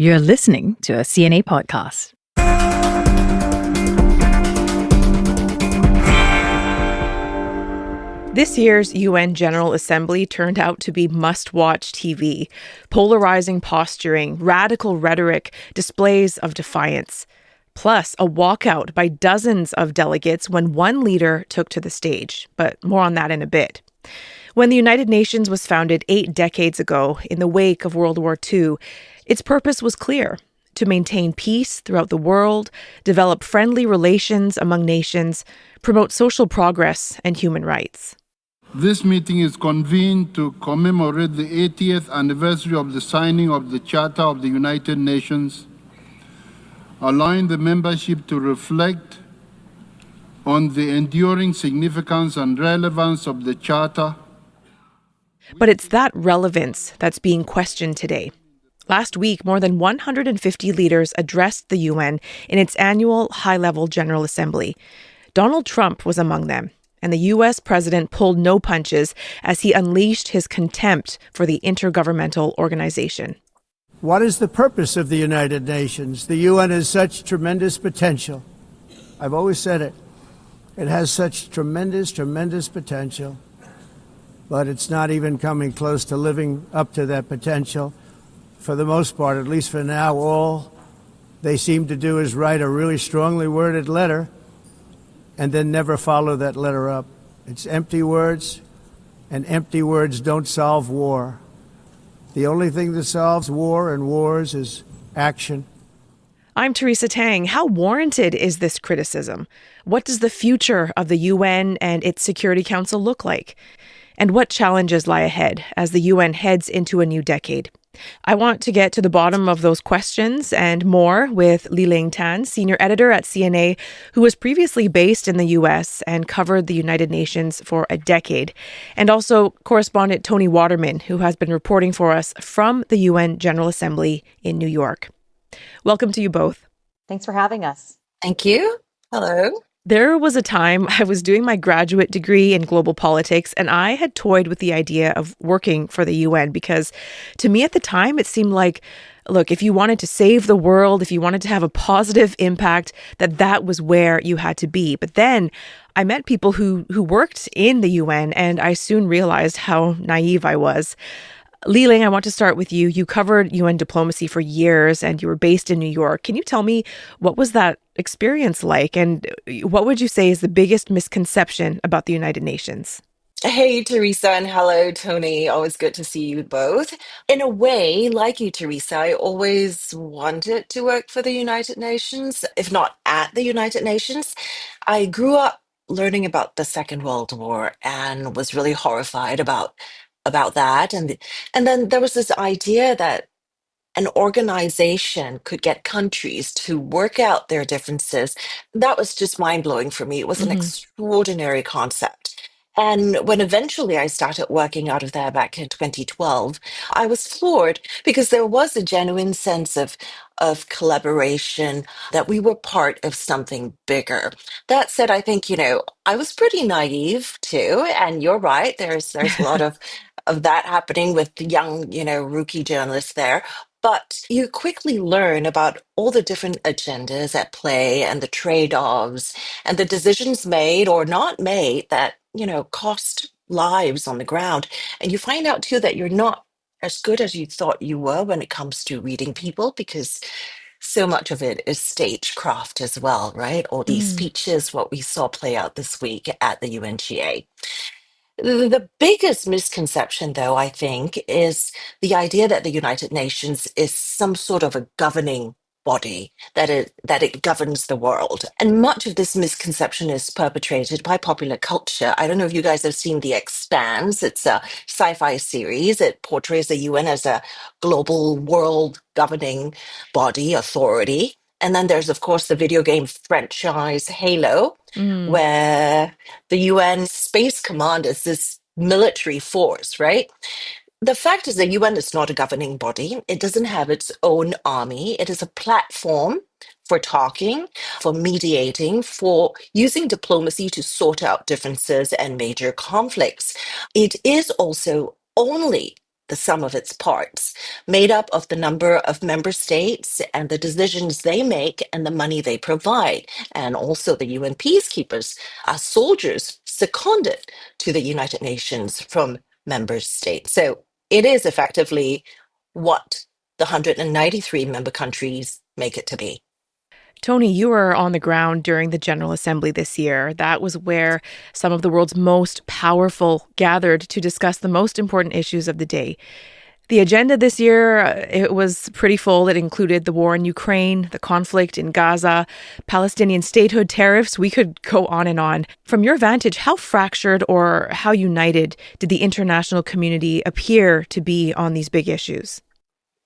You're listening to a CNA podcast. This year's UN General Assembly turned out to be must-watch TV. Polarizing posturing, radical rhetoric, displays of defiance. Plus, a walkout by dozens of delegates when one leader took to the stage. But more on that in a bit. When the United Nations was founded 8 decades ago, in the wake of World War II, its purpose was clear: to maintain peace throughout the world, develop friendly relations among nations, promote social progress and human rights. This meeting is convened to commemorate the 80th anniversary of the signing of the Charter of the United Nations, allowing the membership to reflect on the enduring significance and relevance of the Charter. But it's that relevance that's being questioned today. Last week, more than 150 leaders addressed the UN in its annual high-level General Assembly. Donald Trump was among them, and the U.S. president pulled no punches as he unleashed his contempt for the intergovernmental organization. What is the purpose of the United Nations? The UN has such tremendous potential. I've always said it. It has such tremendous potential, but it's not even coming close to living up to that potential. For the most part, at least for now, all they seem to do is write a really strongly worded letter and then never follow that letter up. It's empty words, and empty words don't solve war. The only thing that solves war and wars is action. I'm Teresa Tang. How warranted is this criticism? What does the future of the UN and its Security Council look like? And what challenges lie ahead as the UN heads into a new decade? I want to get to the bottom of those questions and more with Liling, senior editor at CNA, who was previously based in the U.S. and covered the United Nations for a decade, and also correspondent Toni Waterman, who has been reporting for us from the UN General Assembly in New York. Welcome to you both. Thanks for having us. Thank you. Hello. There was a time I was doing my graduate degree in global politics, and I had toyed with the idea of working for the UN because to me at the time, it seemed like, look, if you wanted to save the world, if you wanted to have a positive impact, that was where you had to be. But then I met people who worked in the UN, and I soon realized how naive I was. Liling, I want to start with you. You covered UN diplomacy for years and you were based in New York. Can you tell me, what was that experience like? And what would you say is the biggest misconception about the United Nations? Hey, Teresa, and hello, Tony. Always good to see you both. In a way, like you, Teresa, I always wanted to work for the United Nations, if not at the United Nations. I grew up learning about the Second World War and was really horrified about that. And then there was this idea that an organization could get countries to work out their differences. That was just mind blowing for me. It was an extraordinary concept. And when eventually I started working out of there back in 2012, I was floored because there was a genuine sense of collaboration, that we were part of something bigger. That said, I think, I was pretty naive too. And you're right, there's a lot of that happening with the young, rookie journalists there. But you quickly learn about all the different agendas at play and the trade-offs and the decisions made or not made that, cost lives on the ground. And you find out too that you're not as good as you thought you were when it comes to reading people, because so much of it is stagecraft as well, right? All these speeches, what we saw play out this week at the UNGA. The biggest misconception, though, I think, is the idea that the United Nations is some sort of a governing body, that it governs the world. And much of this misconception is perpetrated by popular culture. I don't know if you guys have seen The Expanse. It's a sci-fi series. It portrays the UN as a global world governing body, authority. And then there's, of course, the video game franchise Halo, where the UN Space Command is this military force, right? The fact is the UN is not a governing body. It doesn't have its own army. It is a platform for talking, for mediating, for using diplomacy to sort out differences and major conflicts. It is also only the sum of its parts, made up of the number of member states and the decisions they make and the money they provide, and also the UN peacekeepers as soldiers seconded to the United Nations from member states. So it is effectively what the 193 member countries make it to be. Toni, you were on the ground during the General Assembly this year. That was where some of the world's most powerful gathered to discuss the most important issues of the day. The agenda this year, it was pretty full. It included the war in Ukraine, the conflict in Gaza, Palestinian statehood tariffs. We could go on and on. From your vantage, how fractured or how united did the international community appear to be on these big issues?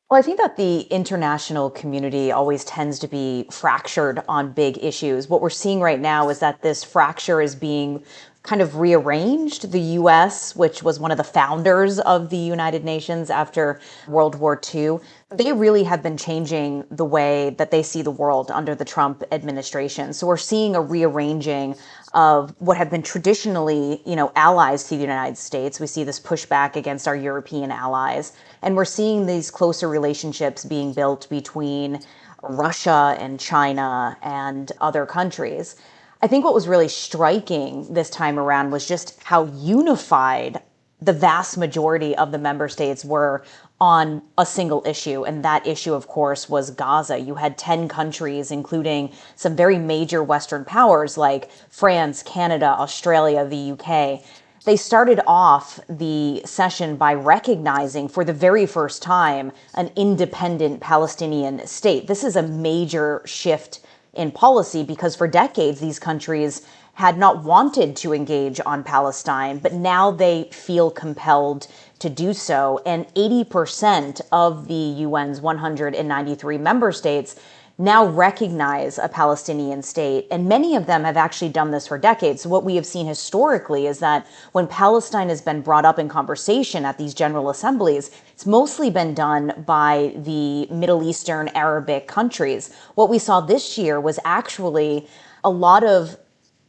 Well, I think that the international community always tends to be fractured on big issues. What we're seeing right now is that this fracture is being kind of rearranged. The U.S., which was one of the founders of the United Nations after World War II, they really have been changing the way that they see the world under the Trump administration. So we're seeing a rearranging of what have been traditionally, allies to the United States. We see this pushback against our European allies. And we're seeing these closer relationships being built between Russia and China and other countries. I think what was really striking this time around was just how unified the vast majority of the member states were on a single issue. And that issue, of course, was Gaza. You had 10 countries, including some very major Western powers like France, Canada, Australia, the UK. They started off the session by recognizing for the very first time an independent Palestinian state. This is a major shift in policy because for decades, these countries had not wanted to engage on Palestine, but now they feel compelled to do so. And 80% of the UN's 193 member states now recognize a Palestinian state. And many of them have actually done this for decades. So what we have seen historically is that when Palestine has been brought up in conversation at these general assemblies, it's mostly been done by the Middle Eastern Arabic countries. What we saw this year was actually a lot of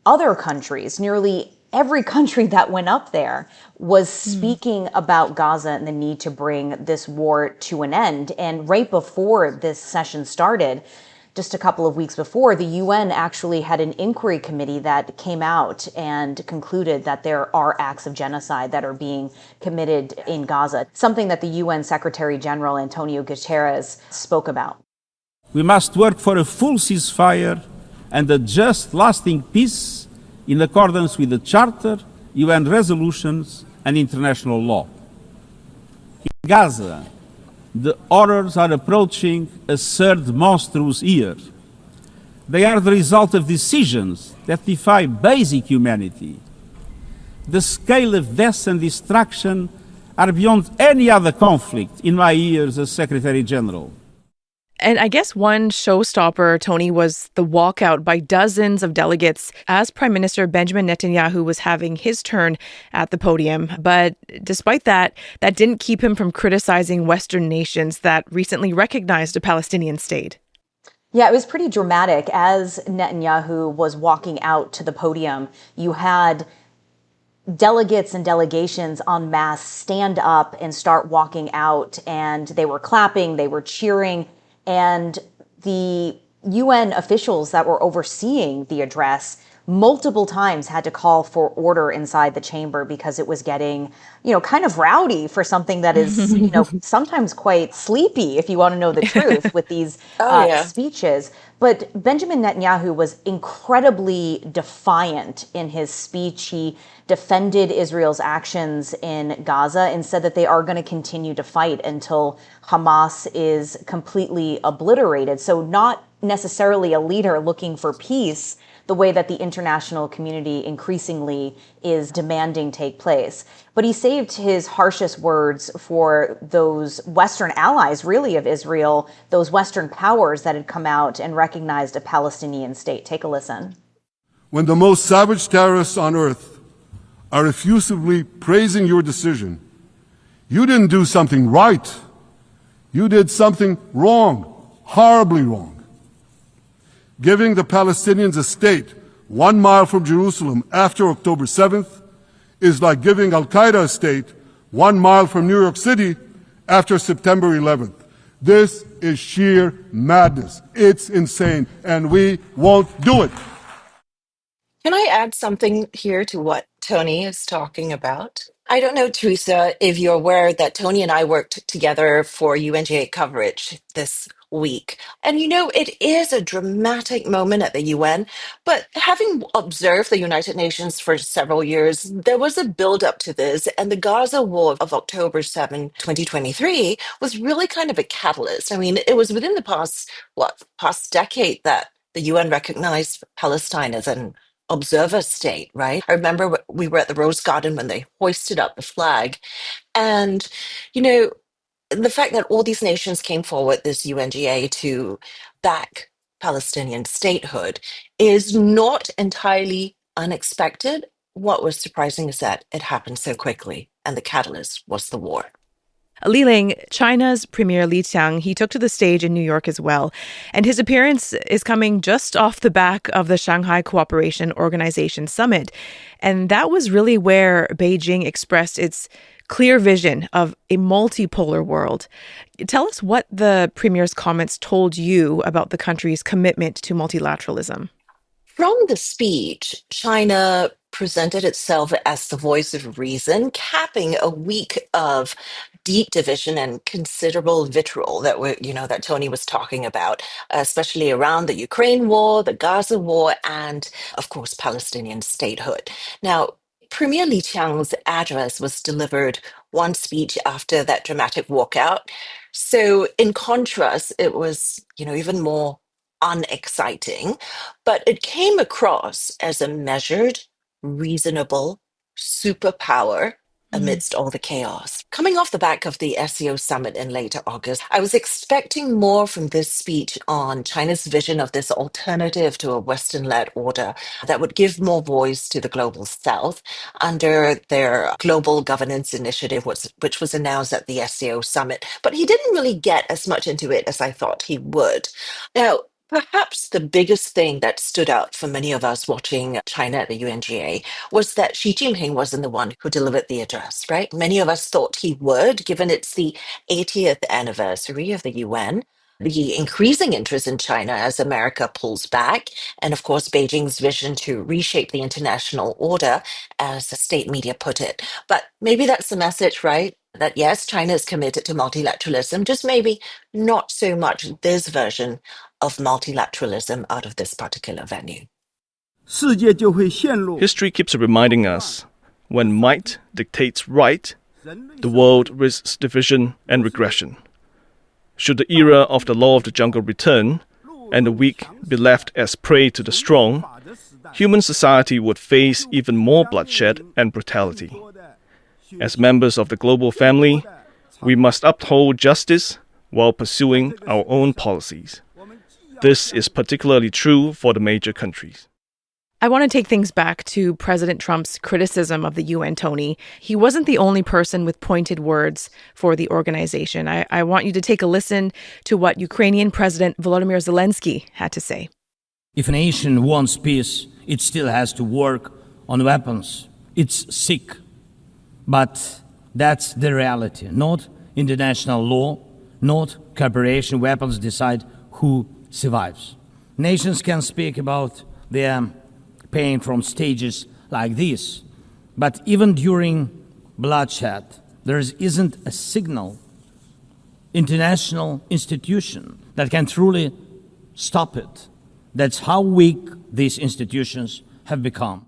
other countries, nearly every country that went up there was speaking about Gaza and the need to bring this war to an end. And right before this session started, just a couple of weeks before, the UN actually had an inquiry committee that came out and concluded that there are acts of genocide that are being committed in Gaza, something that the UN Secretary General Antonio Guterres spoke about. We must work for a full ceasefire and a just, lasting peace in accordance with the Charter, UN resolutions, and international law. In Gaza, the horrors are approaching a third monstrous year. They are the result of decisions that defy basic humanity. The scale of death and destruction are beyond any other conflict in my years as Secretary General. And I guess one showstopper, Toni, was the walkout by dozens of delegates as Prime Minister Benjamin Netanyahu was having his turn at the podium. But despite that, that didn't keep him from criticizing Western nations that recently recognized a Palestinian state. Yeah, it was pretty dramatic. As Netanyahu was walking out to the podium, you had delegates and delegations en masse stand up and start walking out, and they were clapping, they were cheering. And the UN officials that were overseeing the address multiple times had to call for order inside the chamber because it was getting, kind of rowdy for something that is, sometimes quite sleepy, if you want to know the truth, with these speeches. But Benjamin Netanyahu was incredibly defiant in his speech. He defended Israel's actions in Gaza and said that they are going to continue to fight until Hamas is completely obliterated. So not necessarily a leader looking for peace the way that the international community increasingly is demanding take place. But he saved his harshest words for those Western allies, really, of Israel, those Western powers that had come out and recognized a Palestinian state. Take a listen. When the most savage terrorists on earth are effusively praising your decision, you didn't do something right. You did something wrong, horribly wrong. Giving the Palestinians a state 1 mile from Jerusalem after October 7th is like giving Al-Qaeda a state 1 mile from New York City after September 11th. This is sheer madness. It's insane, and we won't do it. Can I add something here to what Tony is talking about? I don't know, Teresa, if you're aware that Tony and I worked together for UNGA coverage this week. And it is a dramatic moment at the UN. But having observed the United Nations for several years, there was a build up to this. And the Gaza war of October 7, 2023 was really kind of a catalyst. I mean, it was within the past decade that the UN recognized Palestine as an observer state, right? I remember we were at the Rose Garden when they hoisted up the flag. And, you know, the fact that all these nations came forward, this UNGA, to back Palestinian statehood is not entirely unexpected. What was surprising is that it happened so quickly, and the catalyst was the war. Liling, China's Premier Li Qiang, he took to the stage in New York as well. And his appearance is coming just off the back of the Shanghai Cooperation Organization Summit. And that was really where Beijing expressed its clear vision of a multipolar world. Tell us what the Premier's comments told you about the country's commitment to multilateralism. From the speech, China presented itself as the voice of reason, capping a week of deep division and considerable vitriol that Tony was talking about, especially around the Ukraine war, the Gaza war, and of course, Palestinian statehood. Now, Premier Li Qiang's address was delivered one speech after that dramatic walkout. So, in contrast, it was, even more unexciting, but it came across as a measured, reasonable superpower amidst all the chaos. Coming off the back of the SEO summit in late August, I was expecting more from this speech on China's vision of this alternative to a Western-led order that would give more voice to the global South under their global governance initiative, which was announced at the SEO summit. But he didn't really get as much into it as I thought he would. Now, perhaps the biggest thing that stood out for many of us watching China at the UNGA was that Xi Jinping wasn't the one who delivered the address, right? Many of us thought he would, given it's the 80th anniversary of the UN, the increasing interest in China as America pulls back, and of course, Beijing's vision to reshape the international order, as the state media put it. But maybe that's the message, right? That yes, China is committed to multilateralism, just maybe not so much this version of multilateralism out of this particular venue. History keeps reminding us, when might dictates right, the world risks division and regression. Should the era of the law of the jungle return, and the weak be left as prey to the strong, human society would face even more bloodshed and brutality. As members of the global family, we must uphold justice while pursuing our own policies. This is particularly true for the major countries. I want to take things back to President Trump's criticism of the UN, Tony. He wasn't the only person with pointed words for the organization. I want you to take a listen to what Ukrainian President Volodymyr Zelensky had to say. If a nation wants peace, it still has to work on weapons. It's sick. But that's the reality. Not international law, not cooperation. Weapons decide who survives. Nations can speak about their pain from stages like this, but even during bloodshed, there isn't a single international institution that can truly stop it. That's how weak these institutions have become.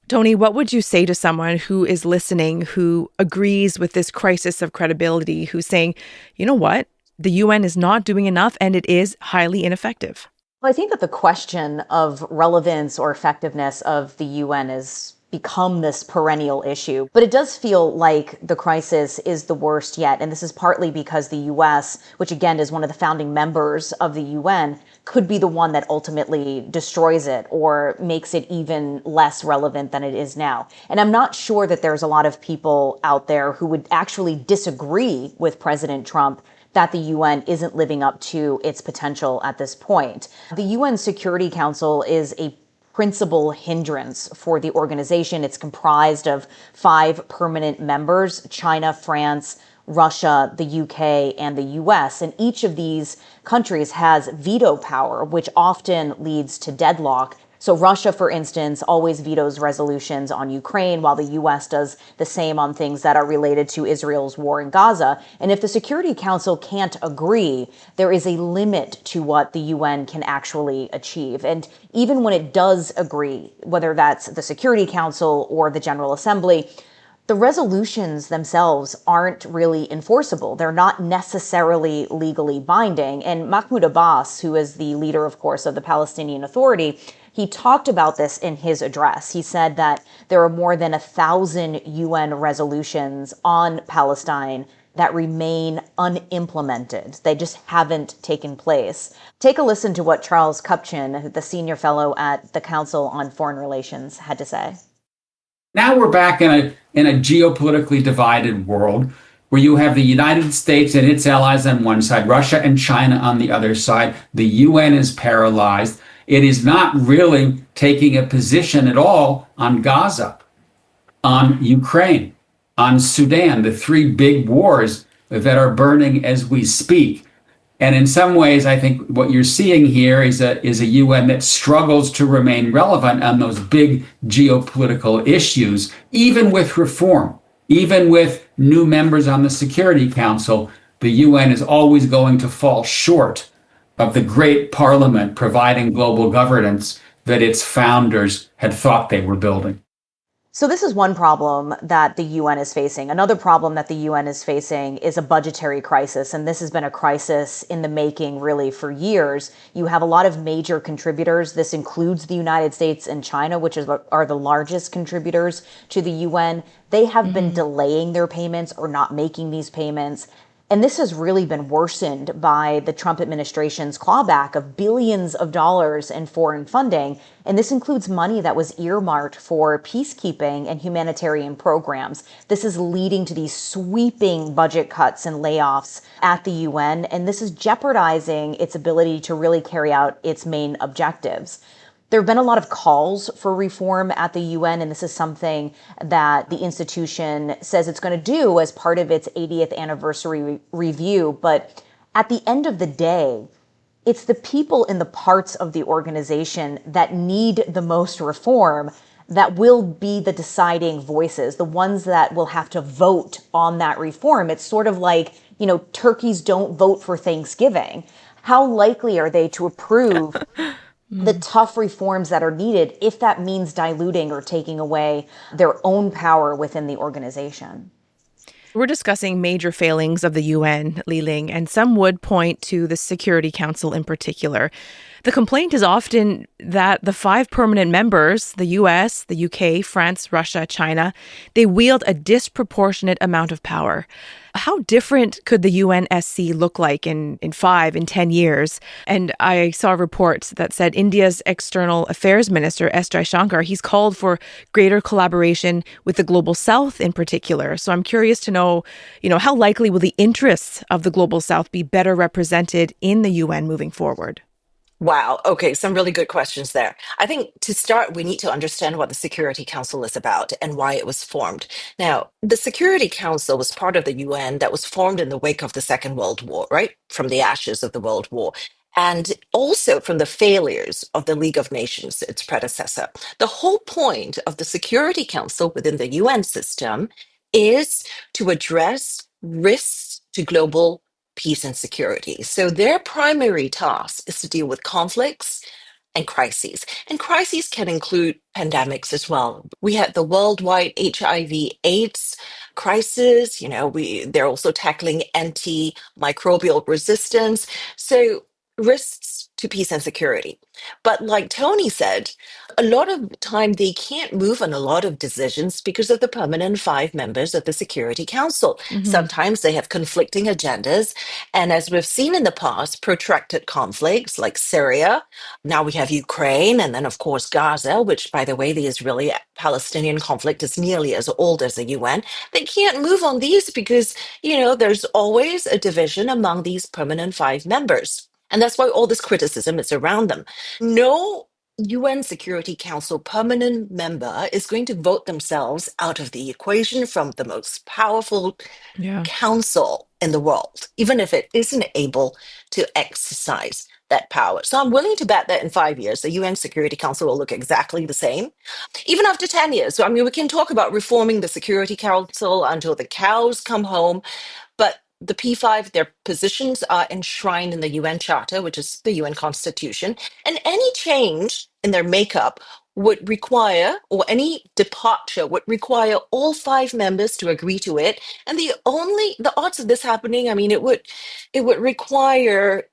Toni, what would you say to someone who is listening, who agrees with this crisis of credibility, who's saying, you know what, the UN is not doing enough and it is highly ineffective? Well, I think that the question of relevance or effectiveness of the UN has become this perennial issue. But it does feel like the crisis is the worst yet. And this is partly because the US, which again is one of the founding members of the UN, could be the one that ultimately destroys it or makes it even less relevant than it is now. And I'm not sure that there's a lot of people out there who would actually disagree with President Trump that the UN isn't living up to its potential at this point. The UN Security Council is a principal hindrance for the organization. It's comprised of 5 permanent members: China, France, Russia, the UK, and the US. And each of these countries has veto power, which often leads to deadlock. So Russia, for instance, always vetoes resolutions on Ukraine, while the U.S. does the same on things that are related to Israel's war in Gaza. And if the Security Council can't agree, there is a limit to what the UN can actually achieve. And even when it does agree, whether that's the Security Council or the General Assembly, the resolutions themselves aren't really enforceable. They're not necessarily legally binding. And Mahmoud Abbas, who is the leader, of course, of the Palestinian Authority, he talked about this in his address. He said that there are more than 1,000 UN resolutions on Palestine that remain unimplemented. They just haven't taken place. Take a listen to what Charles Kupchan, the senior fellow at the Council on Foreign Relations, had to say. Now we're back in a geopolitically divided world where you have the United States and its allies on one side, Russia and China on the other side. The UN is paralyzed. It is not really taking a position at all on Gaza, on Ukraine, on Sudan, the three big wars that are burning as we speak. And in some ways, I think what you're seeing here is a UN that struggles to remain relevant on those big geopolitical issues, even with reform, even with new members on the Security Council. The UN is always going to fall short of the great parliament providing global governance that its founders had thought they were building. So this is one problem that the UN is facing. Another problem that the UN is facing is a budgetary crisis. And this has been a crisis in the making really for years. You have a lot of major contributors. This includes the United States and China, which are the largest contributors to the UN. They have been delaying their payments or not making these payments. And this has really been worsened by the Trump administration's clawback of billions of dollars in foreign funding. And this includes money that was earmarked for peacekeeping and humanitarian programs. This is leading to these sweeping budget cuts and layoffs at the UN. And this is jeopardizing its ability to really carry out its main objectives. There have been a lot of calls for reform at the UN, and this is something that the institution says it's going to do as part of its 80th anniversary review. But at the end of the day, it's the people in the parts of the organization that need the most reform that will be the deciding voices, the ones that will have to vote on that reform. It's sort of like, turkeys don't vote for Thanksgiving. How likely are they to approve the tough reforms that are needed if that means diluting or taking away their own power within the organization? We're discussing major failings of the UN, Liling, and some would point to the Security Council in particular. The complaint is often that the 5 permanent members, the US, the UK, France, Russia, China, they wield a disproportionate amount of power. How different could the UNSC look like in 5, in 10 years? And I saw reports that said India's External Affairs Minister, S. Jaishankar, he's called for greater collaboration with the Global South in particular. So I'm curious to know, how likely will the interests of the Global South be better represented in the UN moving forward? Wow. Okay. Some really good questions there. I think to start, we need to understand what the Security Council is about and why it was formed. Now, the Security Council was part of the UN that was formed in the wake of the Second World War, right? From the ashes of the World War. And also from the failures of the League of Nations, its predecessor. The whole point of the Security Council within the UN system is to address risks to global peace and security. So their primary task is to deal with conflicts and crises. And crises can include pandemics as well. We had the worldwide HIV/AIDS crisis. They're also tackling antimicrobial resistance. So risks to peace and security. But like Toni said, a lot of the time they can't move on a lot of decisions because of the permanent 5 members of the Security Council. Sometimes they have conflicting agendas. And as we've seen in the past, protracted conflicts like Syria, now we have Ukraine, and then, of course, Gaza, which, by the way, the Israeli-Palestinian conflict is nearly as old as the UN. They can't move on these because, there's always a division among these permanent 5 members. And that's why all this criticism is around them. No UN Security Council permanent member is going to vote themselves out of the equation from the most powerful Yeah. council in the world, even if it isn't able to exercise that power. So I'm willing to bet that in 5 years, the UN Security Council will look exactly the same. Even after 10 years. So, I mean, we can talk about reforming the Security Council until the cows come home. But the P5, their positions are enshrined in the UN Charter, which is the UN Constitution. And any change in their makeup would require, or any departure would require all 5 members to agree to it. And the odds of this happening, I mean, it would require,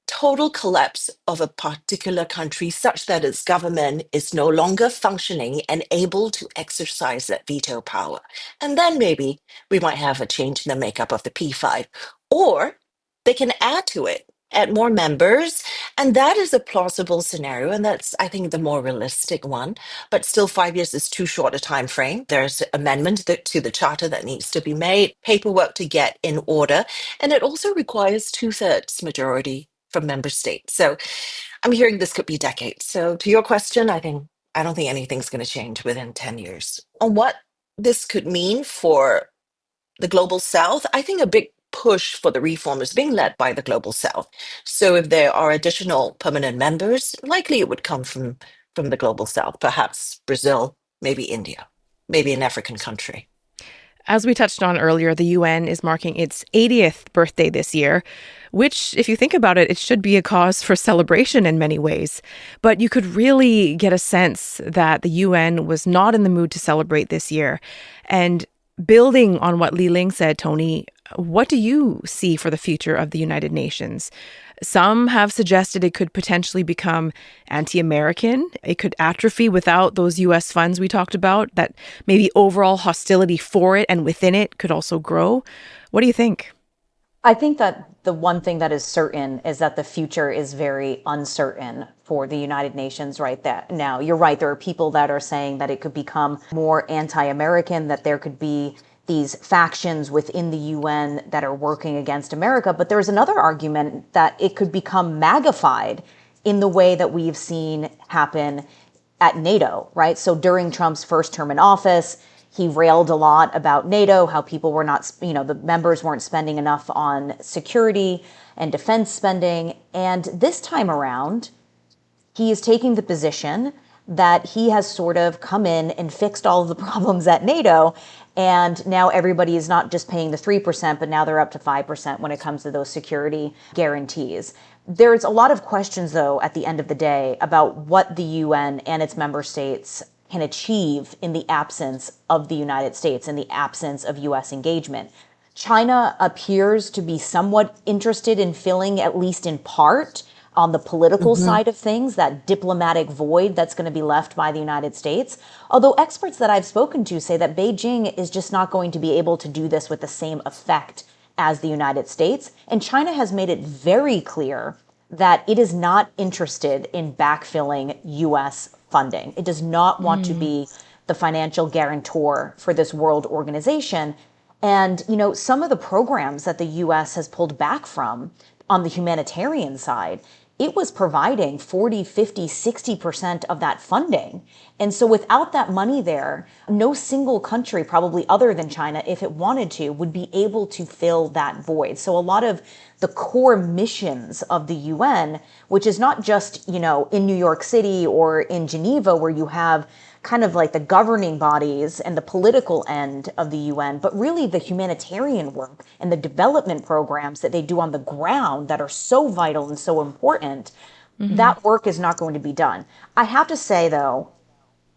total collapse of a particular country such that its government is no longer functioning and able to exercise that veto power. And then maybe we might have a change in the makeup of the P5. Or they can add to it, add more members. And that is a plausible scenario. And that's, I think, the more realistic one. But still, 5 years is too short a time frame. There's amendment to the charter that needs to be made, paperwork to get in order. And it also requires 2/3 majority from member states. So I'm hearing this could be decades. So to your question, I don't think anything's going to change within 10 years. On what this could mean for the global south, I think a big push for the reform is being led by the global south. So if there are additional permanent members, likely it would come from the global south, perhaps Brazil, maybe India, maybe an African country. As we touched on earlier, the UN is marking its 80th birthday this year, which, if you think about it, it should be a cause for celebration in many ways. But you could really get a sense that the UN was not in the mood to celebrate this year. And building on what Liling said, Toni, what do you see for the future of the United Nations? Some have suggested it could potentially become anti-American. It could atrophy without those U.S. funds we talked about, that maybe overall hostility for it and within it could also grow. What do you think? I think that the one thing that is certain is that the future is very uncertain for the United Nations right now. You're right. There are people that are saying that it could become more anti-American, that there could be these factions within the UN that are working against America. But there's another argument that it could become magnified in the way that we've seen happen at NATO, right? So during Trump's first term in office, he railed a lot about NATO, how people were not, the members weren't spending enough on security and defense spending. And this time around, he is taking the position that he has sort of come in and fixed all of the problems at NATO. And now everybody is not just paying the 3%, but now they're up to 5% when it comes to those security guarantees. There's a lot of questions, though, at the end of the day about what the UN and its member states can achieve in the absence of the United States, in the absence of U.S. engagement. China appears to be somewhat interested in filling, at least in part, on the political side of things, that diplomatic void that's going to be left by the United States. Although experts that I've spoken to say that Beijing is just not going to be able to do this with the same effect as the United States. And China has made it very clear that it is not interested in backfilling U.S. funding. It does not want to be the financial guarantor for this world organization. And, some of the programs that the U.S. has pulled back from on the humanitarian side, it was providing 40, 50, 60% of that funding. And so without that money there, no single country, probably other than China, if it wanted to, would be able to fill that void. So a lot of the core missions of the UN, which is not just, in New York City or in Geneva, where you have kind of like the governing bodies and the political end of the UN, but really the humanitarian work and the development programs that they do on the ground that are so vital and so important, that work is not going to be done. I have to say, though,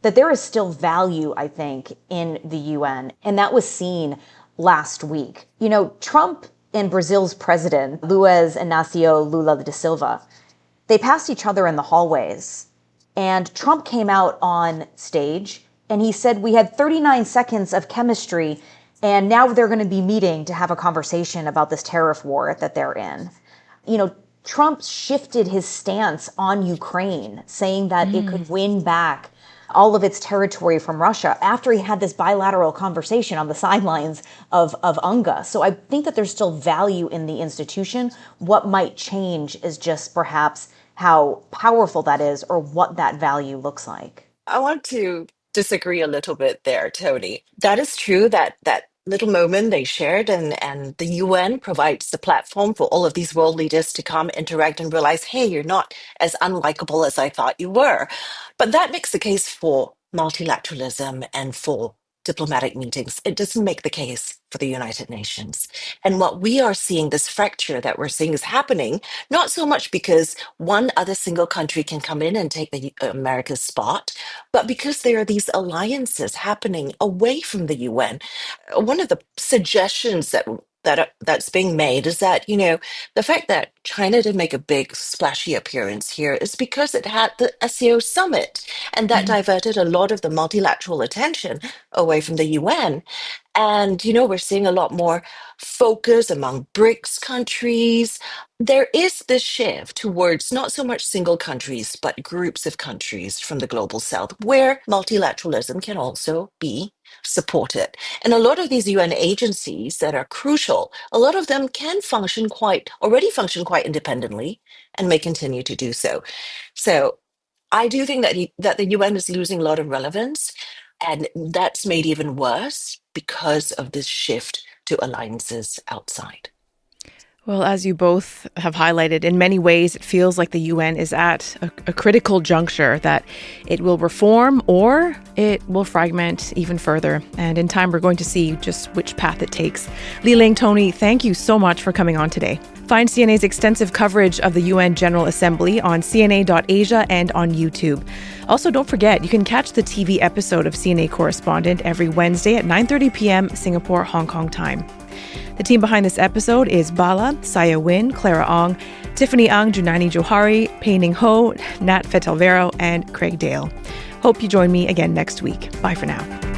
that there is still value, I think, in the UN, and that was seen last week. Trump and Brazil's president, Luiz Inácio Lula da Silva, they passed each other in the hallways. And Trump came out on stage and he said, we had 39 seconds of chemistry and now they're going to be meeting to have a conversation about this tariff war that they're in. Trump shifted his stance on Ukraine, saying that it could win back all of its territory from Russia after he had this bilateral conversation on the sidelines of UNGA. So I think that there's still value in the institution. What might change is just perhaps how powerful that is or what that value looks like. I want to disagree a little bit there, Tony. That is true that little moment they shared and the UN provides the platform for all of these world leaders to come interact and realize, hey, you're not as unlikable as I thought you were. But that makes the case for multilateralism and for diplomatic meetings. It doesn't make the case for the United Nations. And what we are seeing, this fracture that we're seeing is happening, not so much because one other single country can come in and take the America's spot, but because there are these alliances happening away from the UN. One of the suggestions that's being made is that, the fact that China did make a big splashy appearance here is because it had the SEO summit, and that diverted a lot of the multilateral attention away from the UN. And, we're seeing a lot more focus among BRICS countries. There is this shift towards not so much single countries, but groups of countries from the global south, where multilateralism can also be supported. And a lot of these UN agencies that are crucial, a lot of them already function quite independently and may continue to do so. So I do think that the UN is losing a lot of relevance, and that's made even worse because of this shift to alliances outside. Well, as you both have highlighted, in many ways, it feels like the UN is at a critical juncture, that it will reform or it will fragment even further. And in time, we're going to see just which path it takes. Liling, Toni, thank you so much for coming on today. Find CNA's extensive coverage of the UN General Assembly on CNA.Asia and on YouTube. Also, don't forget, you can catch the TV episode of CNA Correspondent every Wednesday at 9:30 p.m. Singapore, Hong Kong time. The team behind this episode is Bala, Saya Win, Clara Ong, Tiffany Ang, Junani Johari, Pei Ning Ho, Nat Fetalvero, and Craig Dale. Hope you join me again next week. Bye for now.